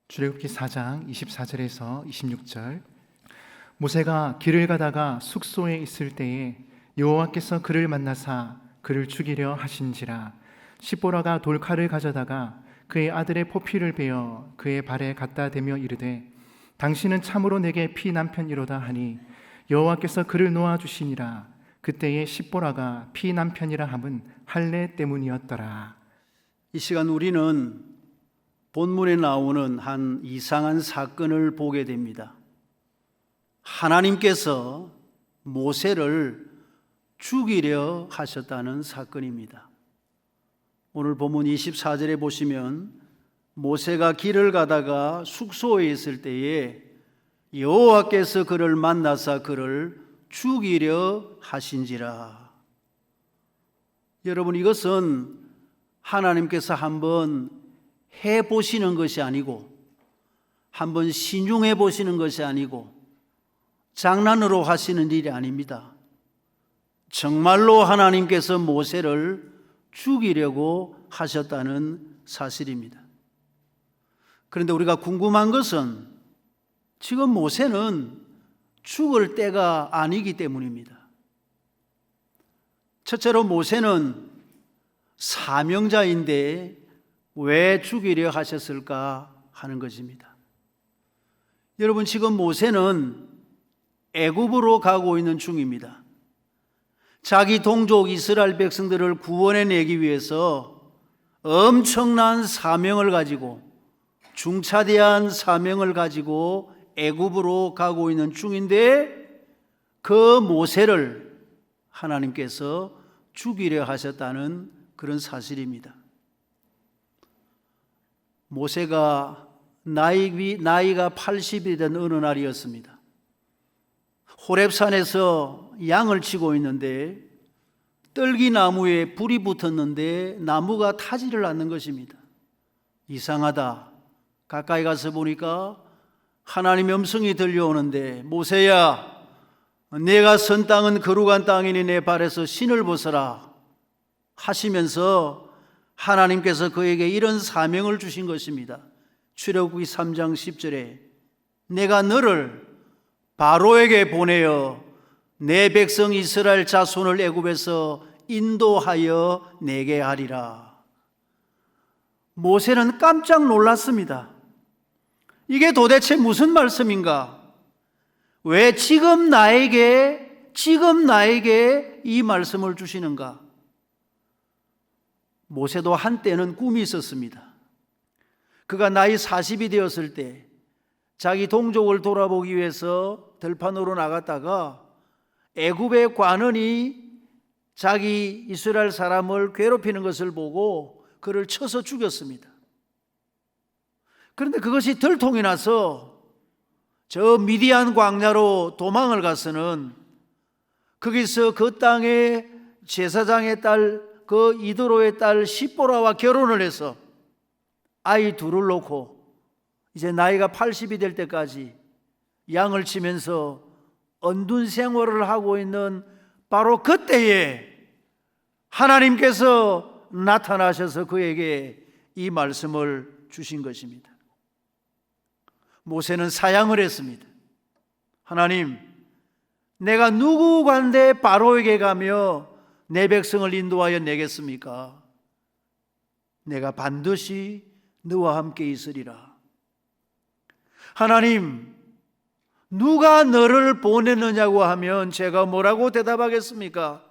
출애굽기 4장 24절에서 26절. 모세가 길을 가다가 숙소에 있을 때에 여호와께서 그를 만나사 그를 죽이려 하신지라. 십보라가 돌칼을 가져다가 그의 아들의 포피를 베어 그의 발에 갖다 대며 이르되 당신은 참으로 내게 피 남편이로다 하니 여호와께서 그를 놓아 주시니라. 그때에 십보라가 피 남편이라 함은 할례 때문이었더라. 이 시간 우리는 본문에 나오는 한 이상한 사건을 보게 됩니다. 하나님께서 모세를 죽이려 하셨다는 사건입니다. 오늘 본문 24절에 보시면 모세가 길을 가다가 숙소에 있을 때에 여호와께서 그를 만나사 그를 죽이려 하신지라. 여러분, 이것은 하나님께서 한번 해보시는 것이 아니고, 한번 신중해 보시는 것이 아니고, 장난으로 하시는 일이 아닙니다. 정말로 하나님께서 모세를 죽이려고 하셨다는 사실입니다. 그런데 우리가 궁금한 것은 지금 모세는 죽을 때가 아니기 때문입니다. 첫째로 모세는 사명자인데 왜 죽이려 하셨을까 하는 것입니다. 여러분, 지금 모세는 애굽으로 가고 있는 중입니다. 자기 동족 이스라엘 백성들을 구원해내기 위해서 엄청난 사명을 가지고, 중차대한 사명을 가지고 애굽으로 가고 있는 중인데 그 모세를 하나님께서 죽이려 하셨다는 그런 사실입니다. 모세가 나이가 80이 된 어느 날이었습니다. 호렙산에서 양을 치고 있는데 떨기나무에 불이 붙었는데 나무가 타지를 않는 것입니다. 이상하다. 가까이 가서 보니까 하나님의 음성이 들려오는데, 모세야, 내가 선 땅은 거룩한 땅이니 내 발에서 신을 벗어라 하시면서 하나님께서 그에게 이런 사명을 주신 것입니다. 출애굽기 3장 10절에 내가 너를 바로에게 보내어 내 백성 이스라엘 자손을 애굽에서 인도하여 내게 하리라. 모세는 깜짝 놀랐습니다. 이게 도대체 무슨 말씀인가? 왜 지금 나에게 이 말씀을 주시는가? 모세도 한때는 꿈이 있었습니다. 그가 나이 40이 되었을 때 자기 동족을 돌아보기 위해서 들판으로 나갔다가 애굽의 관원이 자기 이스라엘 사람을 괴롭히는 것을 보고 그를 쳐서 죽였습니다. 그런데 그것이 들통이 나서 저 미디안 광야로 도망을 가서는 거기서 그 땅의 제사장의 딸, 그 이드로의 딸 십보라와 결혼을 해서 아이 둘을 놓고 이제 나이가 80이 될 때까지 양을 치면서 언둔 생활을 하고 있는 바로 그때에 하나님께서 나타나셔서 그에게 이 말씀을 주신 것입니다. 모세는 사양을 했습니다. 하나님, 내가 누구 관대 바로에게 가며 내 백성을 인도하여 내겠습니까? 내가 반드시 너와 함께 있으리라. 하나님, 누가 너를 보냈느냐고 하면 제가 뭐라고 대답하겠습니까?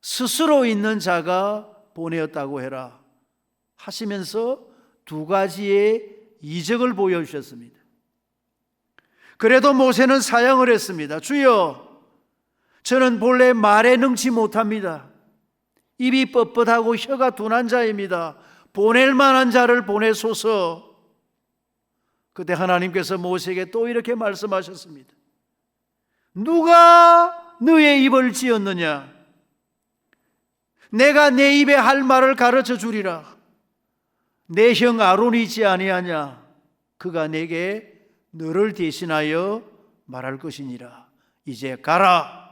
스스로 있는 자가 보내었다고 해라 하시면서 두 가지의 이적을 보여주셨습니다. 그래도 모세는 사양을 했습니다. 주여, 저는 본래 말에 능치 못합니다. 입이 뻣뻣하고 혀가 둔한 자입니다. 보낼 만한 자를 보내소서. 그때 하나님께서 모세에게 또 이렇게 말씀하셨습니다. 누가 너의 입을 지었느냐? 내가 내 입에 할 말을 가르쳐 주리라. 내 형 아론이지 아니하냐? 그가 내게 너를 대신하여 말할 것이니라. 이제 가라.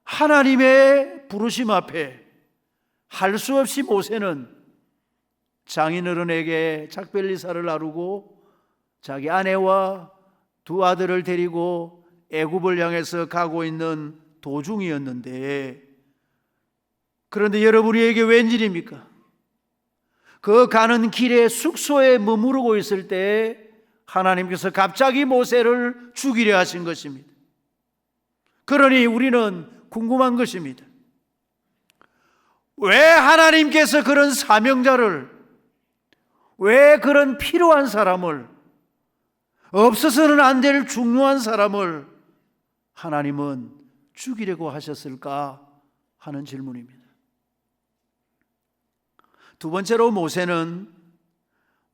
하나님의 부르심 앞에 할 수 없이 모세는 장인어른에게 작별리사를 나누고 자기 아내와 두 아들을 데리고 애굽을 향해서 가고 있는 도중이었는데, 그런데 여러분에게 웬일입니까? 그 가는 길에 숙소에 머무르고 있을 때 하나님께서 갑자기 모세를 죽이려 하신 것입니다. 그러니 우리는 궁금한 것입니다. 왜 하나님께서 그런 사명자를, 왜 그런 필요한 사람을, 없어서는 안 될 중요한 사람을 하나님은 죽이려고 하셨을까 하는 질문입니다. 두 번째로, 모세는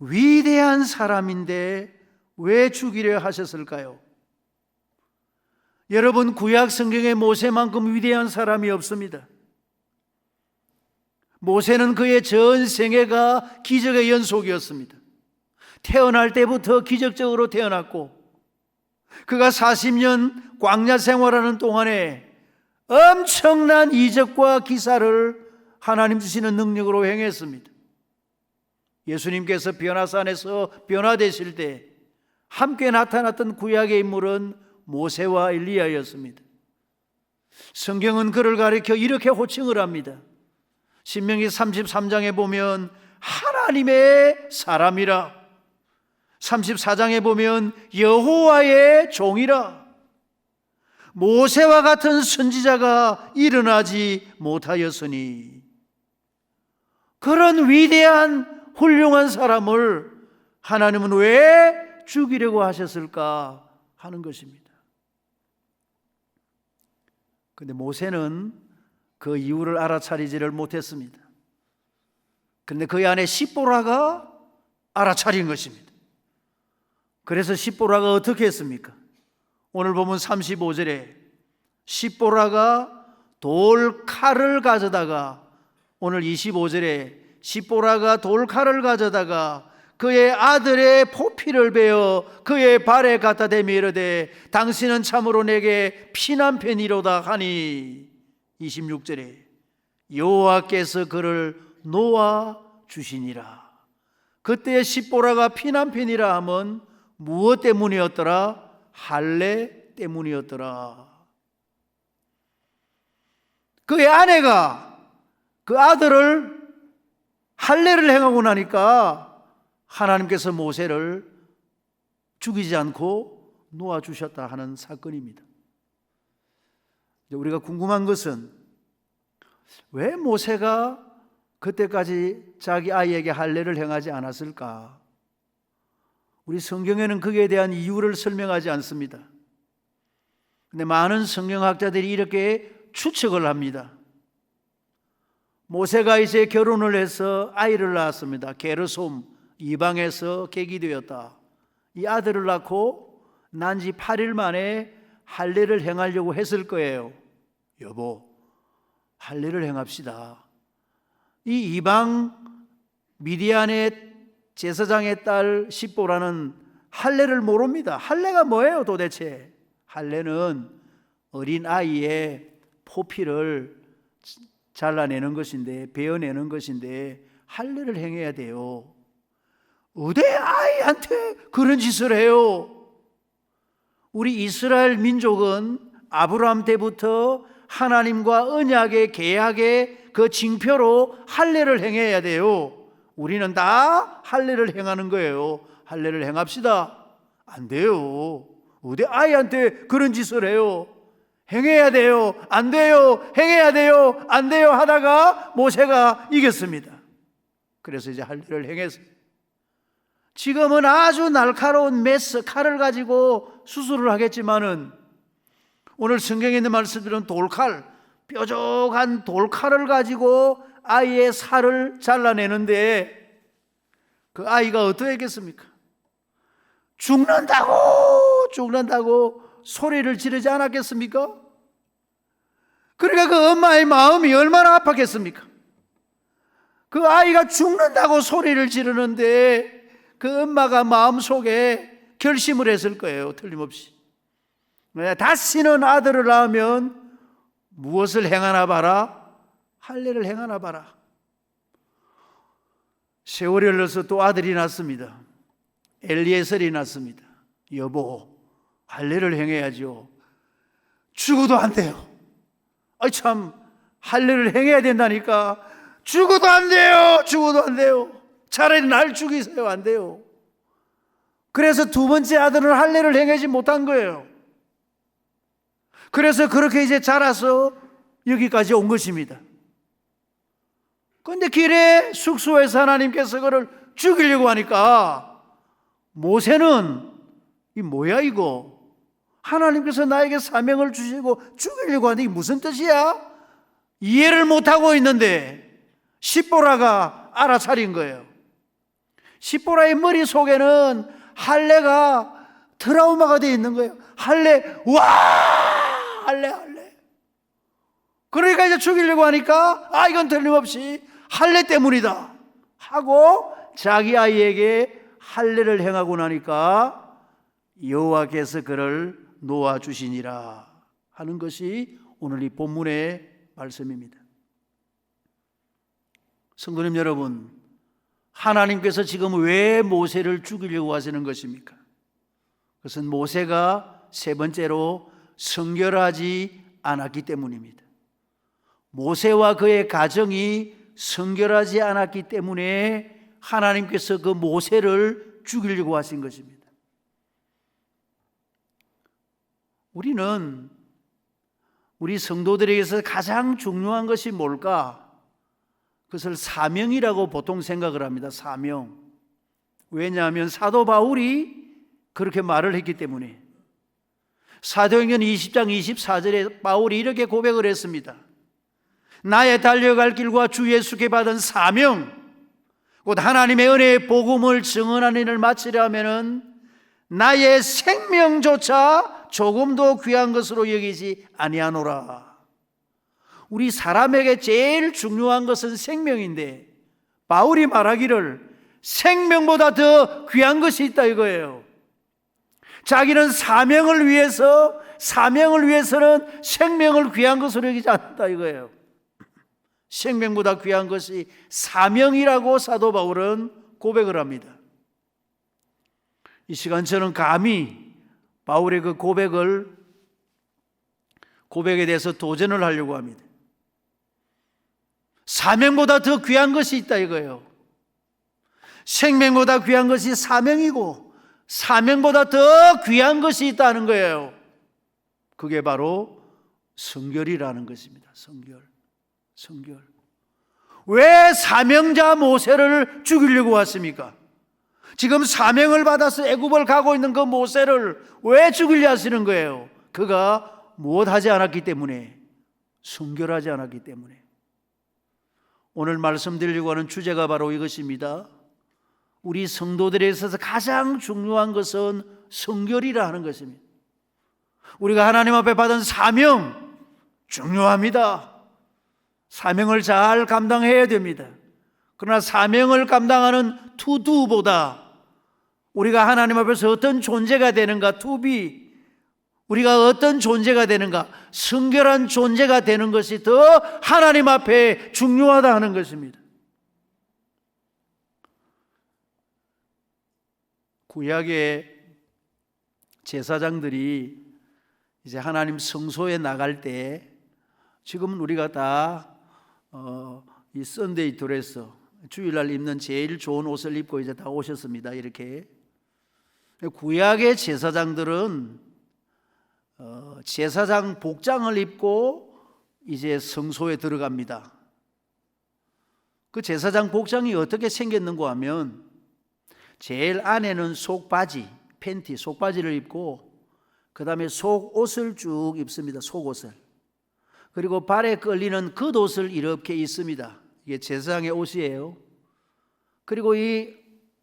위대한 사람인데 왜 죽이려 하셨을까요? 여러분, 구약 성경에 모세만큼 위대한 사람이 없습니다. 모세는 그의 전 생애가 기적의 연속이었습니다. 태어날 때부터 기적적으로 태어났고, 그가 40년 광야 생활하는 동안에 엄청난 이적과 기사를 하나님 주시는 능력으로 행했습니다. 예수님께서 변화산에서 변화되실 때 함께 나타났던 구약의 인물은 모세와 엘리야였습니다. 성경은 그를 가리켜 이렇게 호칭을 합니다. 신명기 33장에 보면 하나님의 사람이라, 34장에 보면 여호와의 종이라. 모세와 같은 선지자가 일어나지 못하였으니, 그런 위대한 훌륭한 사람을 하나님은 왜 죽이려고 하셨을까 하는 것입니다. 그런데 모세는 그 이유를 알아차리지를 못했습니다. 그런데 그 안에 십보라가 알아차린 것입니다. 그래서 십보라가 어떻게 했습니까? 오늘 보면 35절에 십보라가 돌칼을 가져다가, 오늘 25절에 십보라가 돌칼을 가져다가 그의 아들의 포피를 베어 그의 발에 갖다 대며 이르되 당신은 참으로 내게 피난편이로다 하니, 26절에 여호와께서 그를 놓아 주시니라. 그때 십보라가 피난편이라 하면 무엇 때문이었더라? 할례 때문이었더라. 그의 아내가 그 아들을 할례를 행하고 나니까 하나님께서 모세를 죽이지 않고 놓아주셨다 하는 사건입니다. 우리가 궁금한 것은 왜 모세가 그때까지 자기 아이에게 할례를 행하지 않았을까? 우리 성경에는 거기에 대한 이유를 설명하지 않습니다. 그런데 많은 성경학자들이 이렇게 추측을 합니다. 모세가 이제 결혼을 해서 아이를 낳았습니다. 게르솜, 이방에서 계기되었다. 이 아들을 낳고 난 지 8일 만에 할례를 행하려고 했을 거예요. 여보, 할례를 행합시다. 이 이방 미디안의 제사장의 딸 십보라는 할례를 모릅니다. 할례가 뭐예요 도대체? 할례는 어린 아이의 포피를 잘라내는 것인데, 베어내는 것인데 할례를 행해야 돼요. 어디 아이한테 그런 짓을 해요? 우리 이스라엘 민족은 아브라함 때부터 하나님과 언약의 계약의 그 징표로 할례를 행해야 돼요. 우리는 다 할례를 행하는 거예요. 할례를 행합시다. 안 돼요. 어디 아이한테 그런 짓을 해요? 행해야 돼요. 안 돼요. 행해야 돼요. 안 돼요 하다가 모세가 이겼습니다. 그래서 이제 할례를 행했어요. 지금은 아주 날카로운 메스, 칼을 가지고 수술을 하겠지만은 오늘 성경에 있는 말씀들은 돌칼, 뾰족한 돌칼을 가지고 아이의 살을 잘라내는데 그 아이가 어떠했겠습니까? 죽는다고 소리를 지르지 않았겠습니까? 그러니까 그 엄마의 마음이 얼마나 아팠겠습니까? 그 아이가 죽는다고 소리를 지르는데 그 엄마가 마음속에 결심을 했을 거예요. 틀림없이. 다시는 아들을 낳으면 무엇을 행하나 봐라? 할례를 행하나 봐라. 세월이 흘러서 또 아들이 낳습니다. 엘리에셀이 낳습니다. 여보, 할례를 행해야죠. 죽어도 안 돼요. 참, 할례를 행해야 된다니까. 죽어도 안 돼요. 죽어도 안 돼요. 차라리 날 죽이세요. 안 돼요. 그래서 두 번째 아들은 할례를 행하지 못한 거예요. 그래서 그렇게 이제 자라서 여기까지 온 것입니다. 그런데 길에 숙소에서 하나님께서 그를 죽이려고 하니까 모세는 이 뭐야 이거? 하나님께서 나에게 사명을 주시고 죽이려고 하는데 이게 무슨 뜻이야? 이해를 못하고 있는데 십보라가 알아차린 거예요. 십보라의 머릿속에는 할례가 트라우마가 되어 있는 거예요. 할례, 와! 할례. 그러니까 이제 죽이려고 하니까 이건 틀림없이 할례 때문이다 하고 자기 아이에게 할례를 행하고 나니까 여호와께서 그를 놓아주시니라 하는 것이 오늘 이 본문의 말씀입니다. 성도님 여러분, 하나님께서 지금 왜 모세를 죽이려고 하시는 것입니까? 그것은 모세가 세 번째로 성결하지 않았기 때문입니다. 모세와 그의 가정이 성결하지 않았기 때문에 하나님께서 그 모세를 죽이려고 하신 것입니다. 우리는 우리 성도들에게서 가장 중요한 것이 뭘까? 그것을 사명이라고 보통 생각을 합니다. 사명. 왜냐하면 사도 바울이 그렇게 말을 했기 때문에. 사도행전 20장 24절에 바울이 이렇게 고백을 했습니다. 나의 달려갈 길과 주 예수께 받은 사명, 곧 하나님의 은혜의 복음을 증언하는 일을 마치려 하면은 나의 생명조차 조금도 귀한 것으로 여기지 아니하노라. 우리 사람에게 제일 중요한 것은 생명인데 바울이 말하기를 생명보다 더 귀한 것이 있다 이거예요. 자기는 사명을 위해서는 생명을 귀한 것으로 여기지 않는다 이거예요. 생명보다 귀한 것이 사명이라고 사도 바울은 고백을 합니다. 이 시간 저는 감히 바울의 그 고백에 대해서 도전을 하려고 합니다. 사명보다 더 귀한 것이 있다 이거예요. 생명보다 귀한 것이 사명이고 사명보다 더 귀한 것이 있다는 거예요. 그게 바로 성결이라는 것입니다. 성결. 왜 사명자 모세를 죽이려고 왔습니까? 지금 사명을 받아서 애굽을 가고 있는 그 모세를 왜 죽이려 하시는 거예요? 그가 무엇하지 않았기 때문에, 순결하지 않았기 때문에. 오늘 말씀드리려고 하는 주제가 바로 이것입니다. 우리 성도들에 있어서 가장 중요한 것은 성결이라 하는 것입니다. 우리가 하나님 앞에 받은 사명 중요합니다. 사명을 잘 감당해야 됩니다. 그러나 사명을 감당하는 to do보다 우리가 하나님 앞에서 어떤 존재가 되는가, to be, 우리가 어떤 존재가 되는가, 성결한 존재가 되는 것이 더 하나님 앞에 중요하다 하는 것입니다. 구약의 제사장들이 이제 하나님 성소에 나갈 때 지금은 우리가 다 이 썬데이 드레스, 주일날 입는 제일 좋은 옷을 입고 이제 다 오셨습니다. 이렇게 구약의 제사장들은 제사장 복장을 입고 이제 성소에 들어갑니다. 그 제사장 복장이 어떻게 생겼는가 하면 제일 안에는 속바지, 팬티, 속바지를 입고 그 다음에 속옷을 쭉 입습니다. 속옷을. 그리고 발에 걸리는 겉옷을 이렇게 입습니다. 이게 제사장의 옷이에요. 그리고 이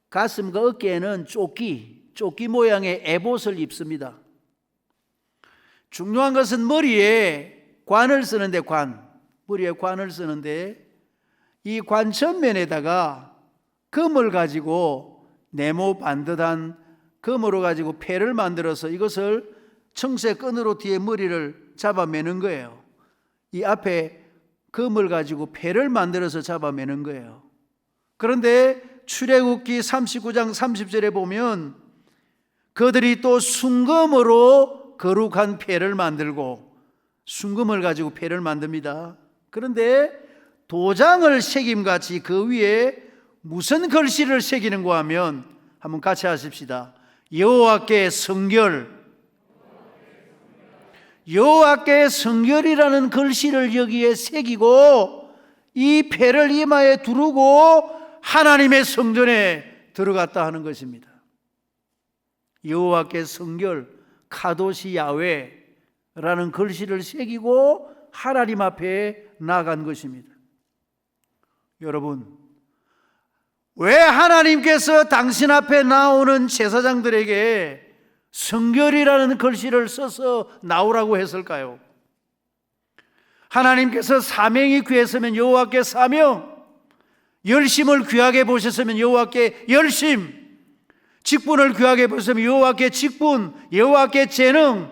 가슴과 어깨에는 조끼 모양의 에봇을 입습니다. 중요한 것은 머리에 관을 쓰는데 머리에 관을 쓰는데 이 관 전면에다가 금을 가지고 네모 반듯한 금으로 가지고 패를 만들어서 이것을 청새 끈으로 뒤에 머리를 잡아매는 거예요. 이 앞에 금을 가지고 패를 만들어서 잡아매는 거예요. 그런데 출애굽기 39장 30절에 보면 그들이 또 순금으로 거룩한 패를 만들고, 순금을 가지고 패를 만듭니다. 그런데 도장을 새김같이 그 위에 무슨 글씨를 새기는가 하면, 한번 같이 하십시다. 여호와께 성결. 여호와께 성결이라는 글씨를 여기에 새기고 이 패를 이마에 두르고 하나님의 성전에 들어갔다 하는 것입니다. 여호와께 성결, 카도시 야훼라는 글씨를 새기고 하나님 앞에 나간 것입니다. 여러분, 왜 하나님께서 당신 앞에 나오는 제사장들에게 성결이라는 글씨를 써서 나오라고 했을까요? 하나님께서 사명이 귀했으면 여호와께 사명, 열심을 귀하게 보셨으면 여호와께 열심, 직분을 귀하게 보셨으면 여호와께 직분, 여호와께 재능,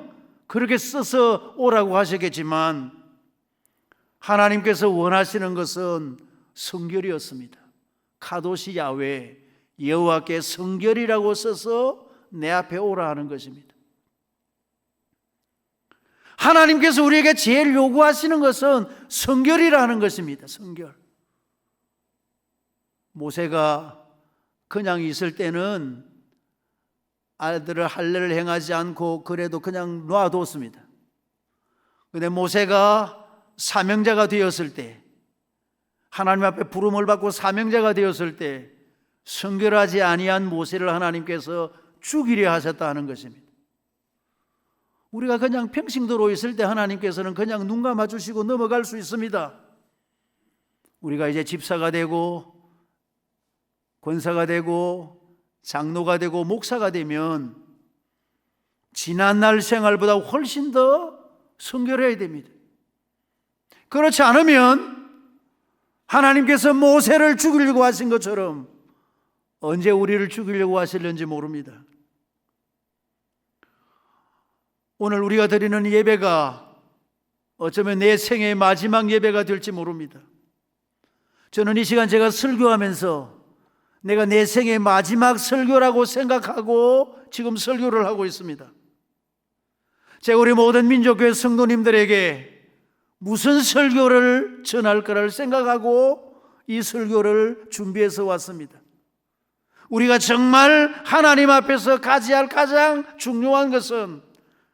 그렇게 써서 오라고 하셨겠지만 하나님께서 원하시는 것은 성결이었습니다. 카도시 야훼, 여호와께 성결이라고 써서 내 앞에 오라 하는 것입니다. 하나님께서 우리에게 제일 요구하시는 것은 성결이라는 것입니다. 성결. 모세가 그냥 있을 때는 아들을 할례를 행하지 않고 그래도 그냥 놔뒀습니다. 그런데 모세가 사명자가 되었을 때, 하나님 앞에 부름을 받고 사명자가 되었을 때 성결하지 아니한 모세를 하나님께서 죽이려 하셨다 하는 것입니다. 우리가 그냥 평신도로 있을 때 하나님께서는 그냥 눈 감아주시고 넘어갈 수 있습니다. 우리가 이제 집사가 되고 권사가 되고 장로가 되고 목사가 되면 지난날 생활보다 훨씬 더 성결해야 됩니다. 그렇지 않으면 하나님께서 모세를 죽이려고 하신 것처럼 언제 우리를 죽이려고 하실는지 모릅니다. 오늘 우리가 드리는 예배가 어쩌면 내 생애의 마지막 예배가 될지 모릅니다. 저는 이 시간 제가 설교하면서 내가 내 생의 마지막 설교라고 생각하고 지금 설교를 하고 있습니다. 제가 우리 모든 민족교회 성도님들에게 무슨 설교를 전할 거를 생각하고 이 설교를 준비해서 왔습니다. 우리가 정말 하나님 앞에서 가져야 할 가장 중요한 것은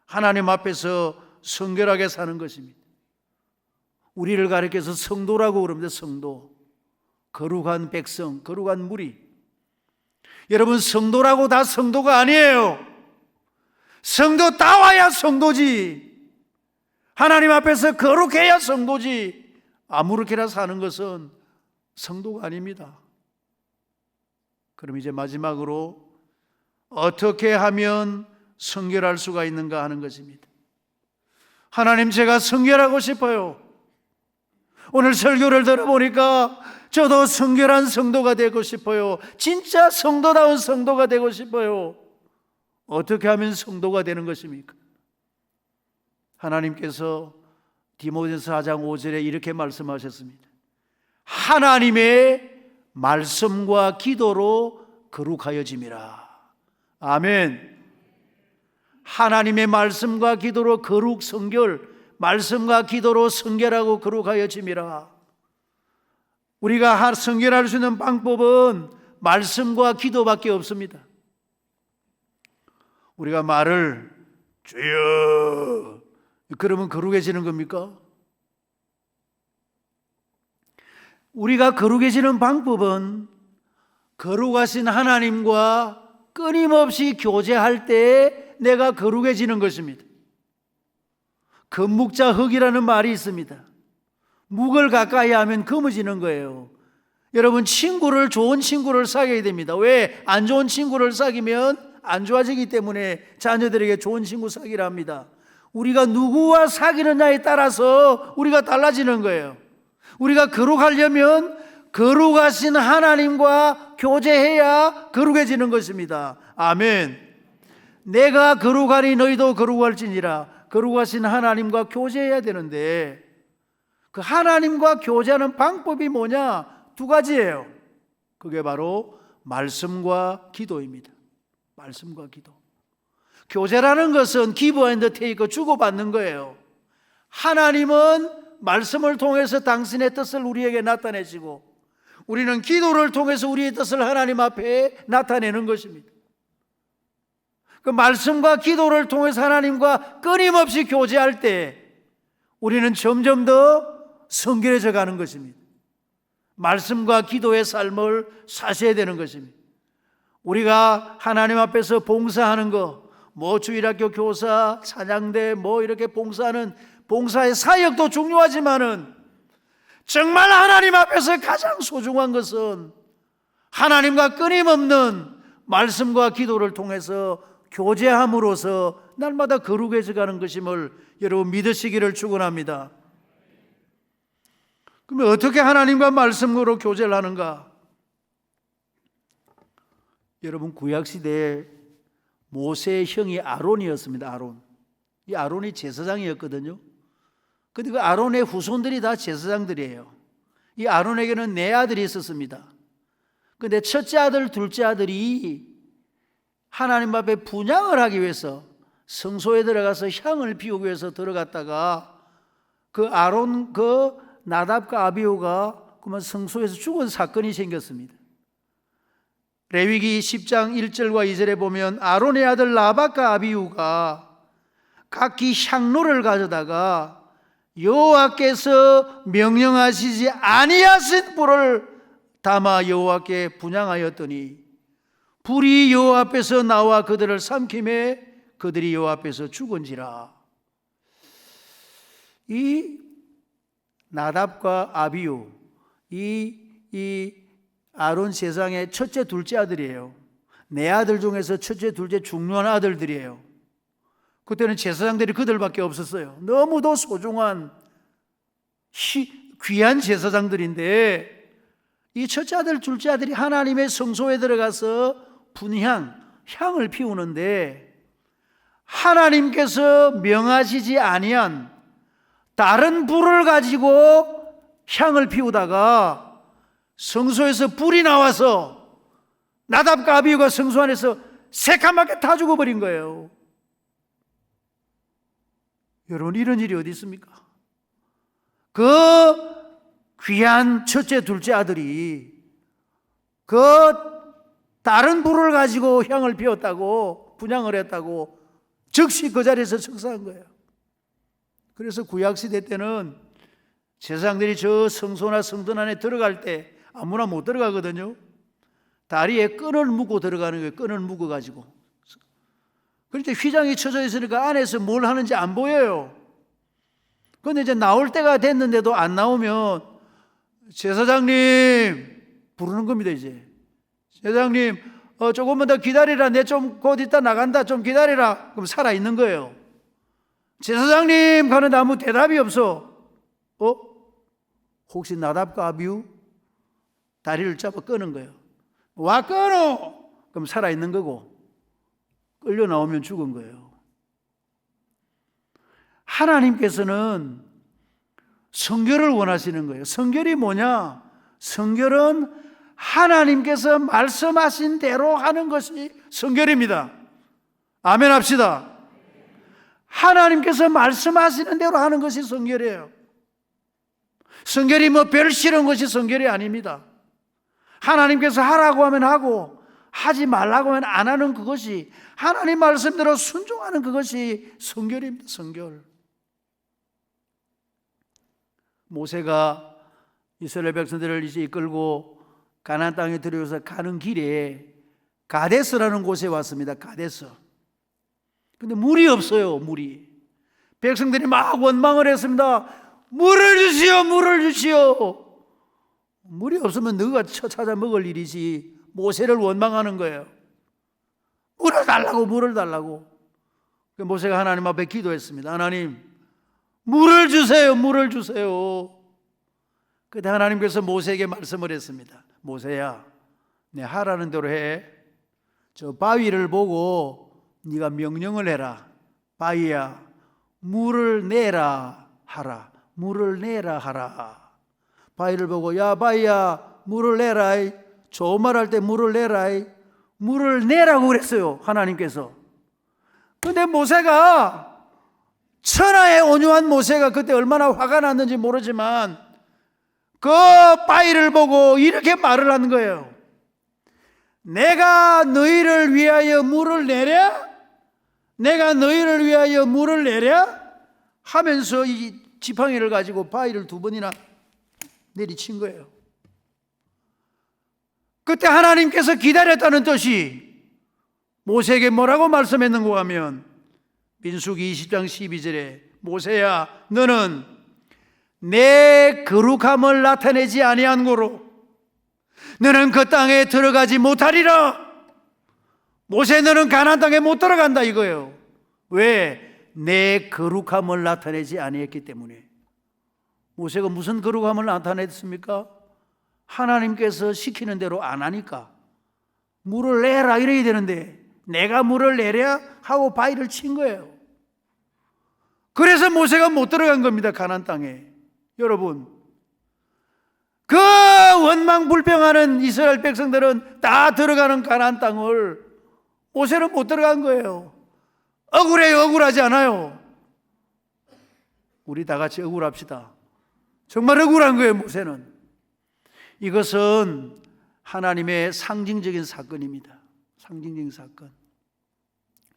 하나님 앞에서 성결하게 사는 것입니다. 우리를 가리켜서 성도라고 그럽니다. 성도. 거룩한 백성, 거룩한 무리. 여러분, 성도라고 다 성도가 아니에요. 성도 따와야 성도지. 하나님 앞에서 거룩해야 성도지. 아무렇게나 사는 것은 성도가 아닙니다. 그럼 이제 마지막으로 어떻게 하면 성결할 수가 있는가 하는 것입니다. 하나님, 제가 성결하고 싶어요. 오늘 설교를 들어보니까 저도 성결한 성도가 되고 싶어요. 진짜 성도다운 성도가 되고 싶어요. 어떻게 하면 성도가 되는 것입니까? 하나님께서 디모데전서 4장 5절에 이렇게 말씀하셨습니다. 하나님의 말씀과 기도로 거룩하여짐이라. 아멘. 하나님의 말씀과 기도로 거룩 성결, 말씀과 기도로 성결하고 거룩하여짐이라. 우리가 성결할 수 있는 방법은 말씀과 기도밖에 없습니다. 우리가 말을 주여 그러면 거룩해지는 겁니까? 우리가 거룩해지는 방법은 거룩하신 하나님과 끊임없이 교제할 때 내가 거룩해지는 것입니다. 금묵자 흙이라는 말이 있습니다. 묵을 가까이 하면 검어지는 거예요. 여러분, 좋은 친구를 사귀어야 됩니다. 왜? 안 좋은 친구를 사귀면 안 좋아지기 때문에 자녀들에게 좋은 친구 사귀라 합니다. 우리가 누구와 사귀느냐에 따라서 우리가 달라지는 거예요. 우리가 거룩하려면 거룩하신 하나님과 교제해야 거룩해지는 것입니다. 아멘. 내가 거룩하니 너희도 거룩할지니라. 거룩하신 하나님과 교제해야 되는데 그 하나님과 교제하는 방법이 뭐냐? 두 가지예요. 그게 바로 말씀과 기도입니다. 말씀과 기도. 교제라는 것은 give and take, 주고받는 거예요. 하나님은 말씀을 통해서 당신의 뜻을 우리에게 나타내시고 우리는 기도를 통해서 우리의 뜻을 하나님 앞에 나타내는 것입니다. 그 말씀과 기도를 통해서 하나님과 끊임없이 교제할 때 우리는 점점 더 성결해져 가는 것입니다. 말씀과 기도의 삶을 사셔야 되는 것입니다. 우리가 하나님 앞에서 봉사하는 거, 뭐 주일학교 교사, 찬양대 뭐 이렇게 봉사하는 봉사의 사역도 중요하지만은 정말 하나님 앞에서 가장 소중한 것은 하나님과 끊임없는 말씀과 기도를 통해서 교제함으로써 날마다 거룩해져 가는 것임을 여러분 믿으시기를 축원합니다. 그러면 어떻게 하나님과 말씀으로 교제를 하는가? 여러분 구약시대에 모세의 형이 아론이었습니다. 아론. 이 아론이 제사장이었거든요. 근데 그 아론의 후손들이 다 제사장들이에요. 이 아론에게는 네 아들이 있었습니다. 근데 첫째 아들, 둘째 아들이 하나님 앞에 분향을 하기 위해서 성소에 들어가서 향을 피우기 위해서 들어갔다가 그 아론, 그 나답과 아비후가 그만 성소에서 죽은 사건이 생겼습니다. 레위기 10장 1절과 2절에 보면 아론의 아들 나답과 아비후가 각기 향로를 가져다가 여호와께서 명령하시지 아니하신 불을 담아 여호와께 분향하였더니 불이 여호와 앞에서 나와 그들을 삼킴에 그들이 여호와 앞에서 죽은지라. 이 나답과 아비후, 이 아론 세상의 첫째 둘째 아들이에요. 네 아들 중에서 첫째 둘째 중요한 아들들이에요. 그때는 제사장들이 그들밖에 없었어요. 너무도 소중한 귀한 제사장들인데 이 첫째 아들 둘째 아들이 하나님의 성소에 들어가서 향을 피우는데 하나님께서 명하시지 아니한 다른 불을 가지고 향을 피우다가 성소에서 불이 나와서 나답과 아비후가 성소 안에서 새까맣게 다 죽어버린 거예요. 여러분 이런 일이 어디 있습니까? 그 귀한 첫째 둘째 아들이 그 다른 불을 가지고 향을 피웠다고 분향을 했다고 즉시 그 자리에서 즉사한 거예요. 그래서 구약시대 때는 제사장들이 저 성소나 성전 안에 들어갈 때 아무나 못 들어가거든요. 다리에 끈을 묶고 들어가는 거예요. 끈을 묶어가지고. 그런데 휘장이 쳐져 있으니까 안에서 뭘 하는지 안 보여요. 그런데 이제 나올 때가 됐는데도 안 나오면 제사장님 부르는 겁니다. 이제 제사장님 조금만 더 기다리라. 내 좀 곧 있다 나간다. 좀 기다리라. 그럼 살아있는 거예요. 제사장님 가는데 아무 대답이 없어. 혹시 나답과 아비후? 다리를 잡아 끄는 거예요. 와 끊어. 그럼 살아있는 거고 끌려 나오면 죽은 거예요. 하나님께서는 성결을 원하시는 거예요. 성결이 뭐냐? 성결은 하나님께서 말씀하신 대로 하는 것이 성결입니다. 아멘 합시다. 하나님께서 말씀하시는 대로 하는 것이 성결이에요. 성결이 뭐 별 싫은 것이 성결이 아닙니다. 하나님께서 하라고 하면 하고 하지 말라고 하면 안 하는 그것이, 하나님 말씀대로 순종하는 그것이 성결입니다. 성결. 모세가 이스라엘 백성들을 이제 이끌고 가나안 땅에 들어가서 가는 길에 가데스라는 곳에 왔습니다. 가데스. 근데 물이 없어요. 물이. 백성들이 막 원망을 했습니다. 물을 주시오, 물을 주시오. 물이 없으면 너가 찾아 먹을 일이지. 모세를 원망하는 거예요. 물을 달라고, 물을 달라고. 모세가 하나님 앞에 기도했습니다. 하나님, 물을 주세요, 물을 주세요. 그때 하나님께서 모세에게 말씀을 했습니다. 모세야, 내 하라는 대로 해. 저 바위를 보고 네가 명령을 해라. 바위야, 물을 내라 하라. 물을 내라 하라. 바위를 보고, 야 바위야, 물을 내라. 좋은 말 할 때 물을 내라. 물을 내라고 그랬어요, 하나님께서. 근데 모세가, 천하의 온유한 모세가 그때 얼마나 화가 났는지 모르지만 그 바위를 보고 이렇게 말을 하는 거예요. 내가 너희를 위하여 물을 내랴? 내가 너희를 위하여 물을 내랴? 하면서 이 지팡이를 가지고 바위를 2번이나 내리친 거예요. 그때 하나님께서 기다렸다는 뜻이 모세에게 뭐라고 말씀했는가 하면 민수기 20장 12절에 모세야 너는 내 거룩함을 나타내지 아니한 고로 너는 그 땅에 들어가지 못하리라. 모세 너는 가나안 땅에 못 들어간다 이거예요. 왜? 내 거룩함을 나타내지 아니했기 때문에. 모세가 무슨 거룩함을 나타냈습니까? 하나님께서 시키는 대로 안 하니까. 물을 내라 이래야 되는데 내가 물을 내랴 하고 바위를 친 거예요. 그래서 모세가 못 들어간 겁니다, 가나안 땅에. 여러분, 그 원망불평하는 이스라엘 백성들은 다 들어가는 가나안 땅을 모세는 못 들어간 거예요. 억울해요? 억울하지 않아요? 우리 다 같이 억울합시다. 정말 억울한 거예요, 모세는. 이것은 하나님의 상징적인 사건입니다. 상징적인 사건.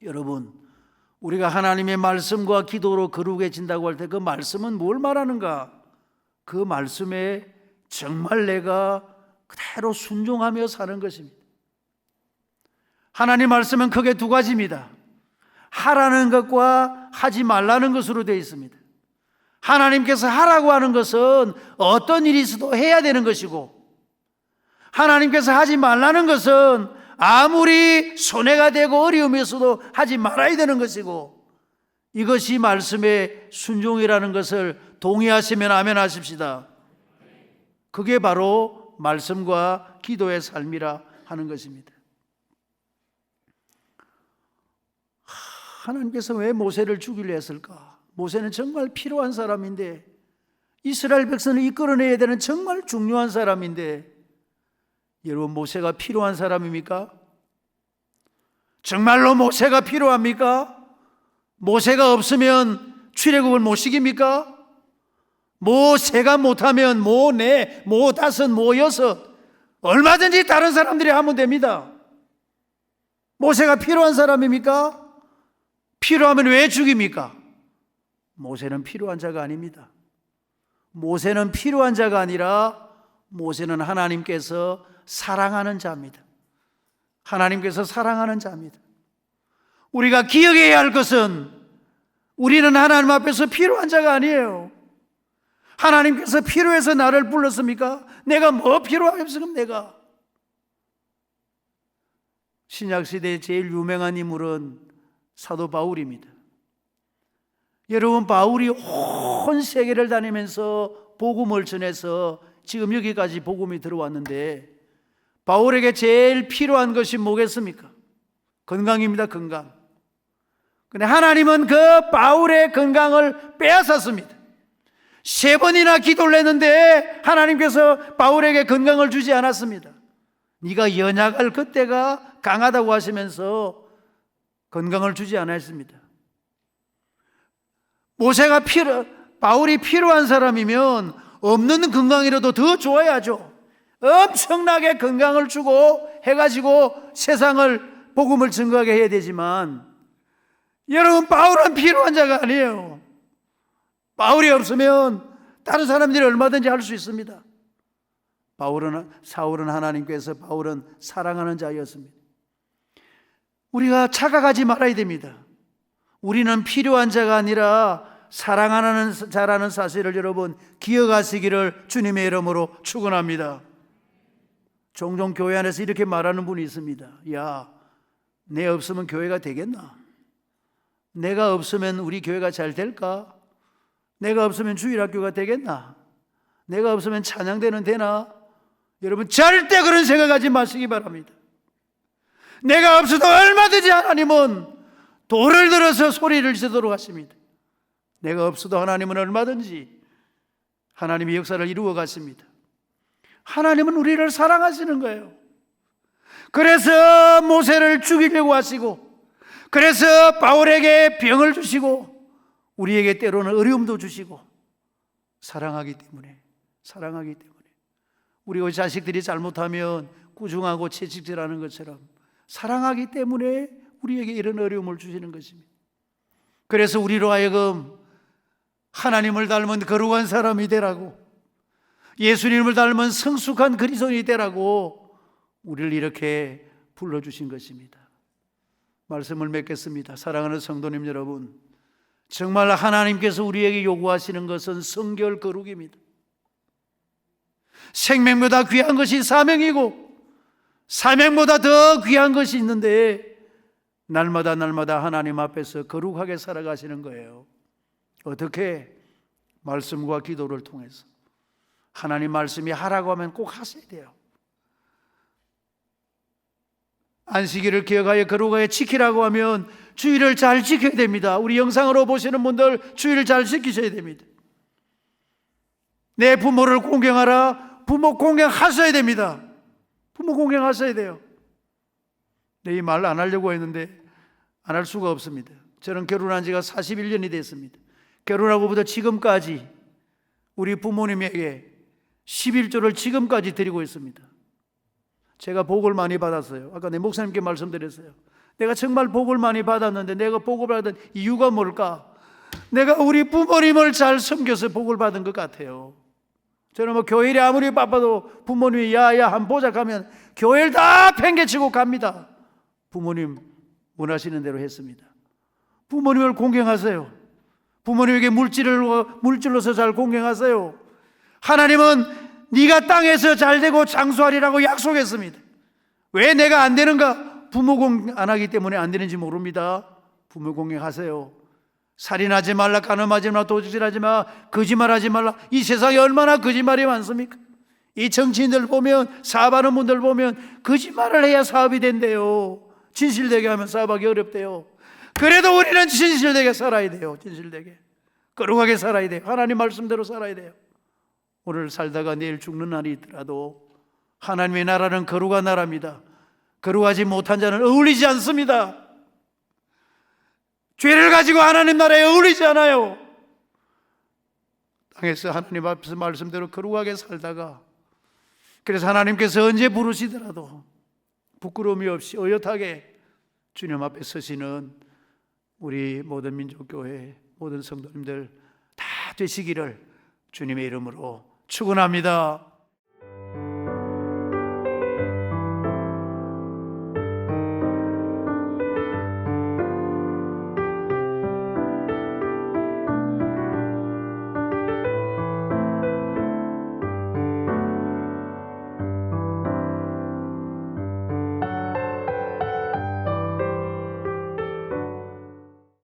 여러분, 우리가 하나님의 말씀과 기도로 거룩해진다고 할 때 그 말씀은 뭘 말하는가? 그 말씀에 정말 내가 그대로 순종하며 사는 것입니다. 하나님 말씀은 크게 2가지입니다. 하라는 것과 하지 말라는 것으로 되어 있습니다. 하나님께서 하라고 하는 것은 어떤 일이 있어도 해야 되는 것이고, 하나님께서 하지 말라는 것은 아무리 손해가 되고 어려움이 있어도 하지 말아야 되는 것이고, 이것이 말씀의 순종이라는 것을 동의하시면 아멘 하십시다. 그게 바로 말씀과 기도의 삶이라 하는 것입니다. 하나님께서 왜 모세를 죽이려 했을까? 모세는 정말 필요한 사람인데, 이스라엘 백성을 이끌어내야 되는 정말 중요한 사람인데, 여러분, 모세가 필요한 사람입니까? 정말로 모세가 필요합니까? 모세가 없으면 출애굽을 못 시킵니까? 모세가 못하면 모네, 모다섯, 모여섯 얼마든지 다른 사람들이 하면 됩니다. 모세가 필요한 사람입니까? 필요하면 왜 죽입니까? 모세는 필요한 자가 아닙니다. 모세는 필요한 자가 아니라 모세는 하나님께서 사랑하는 자입니다. 하나님께서 사랑하는 자입니다. 우리가 기억해야 할 것은 우리는 하나님 앞에서 필요한 자가 아니에요. 하나님께서 필요해서 나를 불렀습니까? 내가 뭐 필요하겠어? 그럼 내가. 신약시대의 제일 유명한 인물은 사도 바울입니다. 여러분, 바울이 온 세계를 다니면서 복음을 전해서 지금 여기까지 복음이 들어왔는데, 바울에게 제일 필요한 것이 뭐겠습니까? 건강입니다. 건강. 근데 하나님은 그 바울의 건강을 빼앗았습니다. 3번이나 기도를 했는데 하나님께서 바울에게 건강을 주지 않았습니다. 네가 연약할 그때가 강하다고 하시면서 건강을 주지 않았습니다. 바울이 필요한 사람이면 없는 건강이라도 더 좋아야죠. 엄청나게 건강을 주고 해가지고 세상을 복음을 증거하게 해야 되지만, 여러분, 바울은 필요한 자가 아니에요. 바울이 없으면 다른 사람들이 얼마든지 할 수 있습니다. 사울은 하나님께서 바울은 사랑하는 자였습니다. 우리가 착각하지 말아야 됩니다. 우리는 필요한 자가 아니라 사랑하는 자라는 사실을 여러분 기억하시기를 주님의 이름으로 축원합니다. 종종 교회 안에서 이렇게 말하는 분이 있습니다. 야, 내 없으면 교회가 되겠나? 내가 없으면 우리 교회가 잘 될까? 내가 없으면 주일학교가 되겠나? 내가 없으면 찬양대는 되나? 여러분, 절대 그런 생각하지 마시기 바랍니다. 내가 없어도 얼마든지 하나님은 돌을 들어서 소리를 지르도록 하십니다. 내가 없어도 하나님은 얼마든지 하나님의 역사를 이루어 가십니다. 하나님은 우리를 사랑하시는 거예요. 그래서 모세를 죽이려고 하시고, 그래서 바울에게 병을 주시고, 우리에게 때로는 어려움도 주시고, 사랑하기 때문에 우리 자식들이 잘못하면 꾸중하고 채찍질하는 것처럼 사랑하기 때문에 우리에게 이런 어려움을 주시는 것입니다. 그래서 우리로 하여금 하나님을 닮은 거룩한 사람이 되라고, 예수님을 닮은 성숙한 그리스도인이 되라고 우리를 이렇게 불러주신 것입니다. 말씀을 맺겠습니다. 사랑하는 성도님 여러분, 정말 하나님께서 우리에게 요구하시는 것은 성결 거룩입니다. 생명보다 귀한 것이 사명이고, 사명보다 더 귀한 것이 있는데, 날마다 하나님 앞에서 거룩하게 살아가시는 거예요. 어떻게? 말씀과 기도를 통해서. 하나님 말씀이 하라고 하면 꼭 하셔야 돼요. 안식일을 기억하여 거룩하게 지키라고 하면 주일을 잘 지켜야 됩니다. 우리 영상으로 보시는 분들 주일을 잘 지키셔야 됩니다. 내 부모를 공경하라. 부모 공경하셔야 됩니다. 부모 공경하셔야 돼요. 이 말 안 하려고 했는데 안 할 수가 없습니다. 저는 결혼한 지가 41년이 됐습니다. 결혼하고부터 지금까지 우리 부모님에게 11조를 지금까지 드리고 있습니다. 제가 복을 많이 받았어요. 아까 내 목사님께 말씀드렸어요. 내가 정말 복을 많이 받았는데 내가 복을 받은 이유가 뭘까? 내가 우리 부모님을 잘 섬겨서 복을 받은 것 같아요. 저는 교회에 아무리 바빠도 부모님이 야야 한번 보자 가면 교회를 다 팽개치고 갑니다. 부모님 원하시는 대로 했습니다. 부모님을 공경하세요. 부모님에게 물질로서 잘 공경하세요. 하나님은 네가 땅에서 잘되고 장수하리라고 약속했습니다. 왜 내가 안 되는가? 부모 공경 안 하기 때문에 안 되는지 모릅니다. 부모 공경하세요. 살인하지 말라, 간음하지 말라, 도둑질하지 마, 거짓말하지 말라. 이 세상에 얼마나 거짓말이 많습니까? 이 정치인들 보면, 사업하는 분들 보면 거짓말을 해야 사업이 된대요. 진실되게 하면 사업하기 어렵대요. 그래도 우리는 진실되게 살아야 돼요. 진실되게 거룩하게 살아야 돼요. 하나님 말씀대로 살아야 돼요. 오늘 살다가 내일 죽는 날이 있더라도 하나님의 나라는 거룩한 나라입니다. 거룩하지 못한 자는 어울리지 않습니다. 죄를 가지고 하나님 나라에 어울리지 않아요. 땅에서 하나님 앞에서 말씀대로 거룩하게 살다가, 그래서 하나님께서 언제 부르시더라도 부끄러움이 없이 어엿하게 주님 앞에 서시는 우리 모든 민족교회 모든 성도님들 다 되시기를 주님의 이름으로 축원합니다.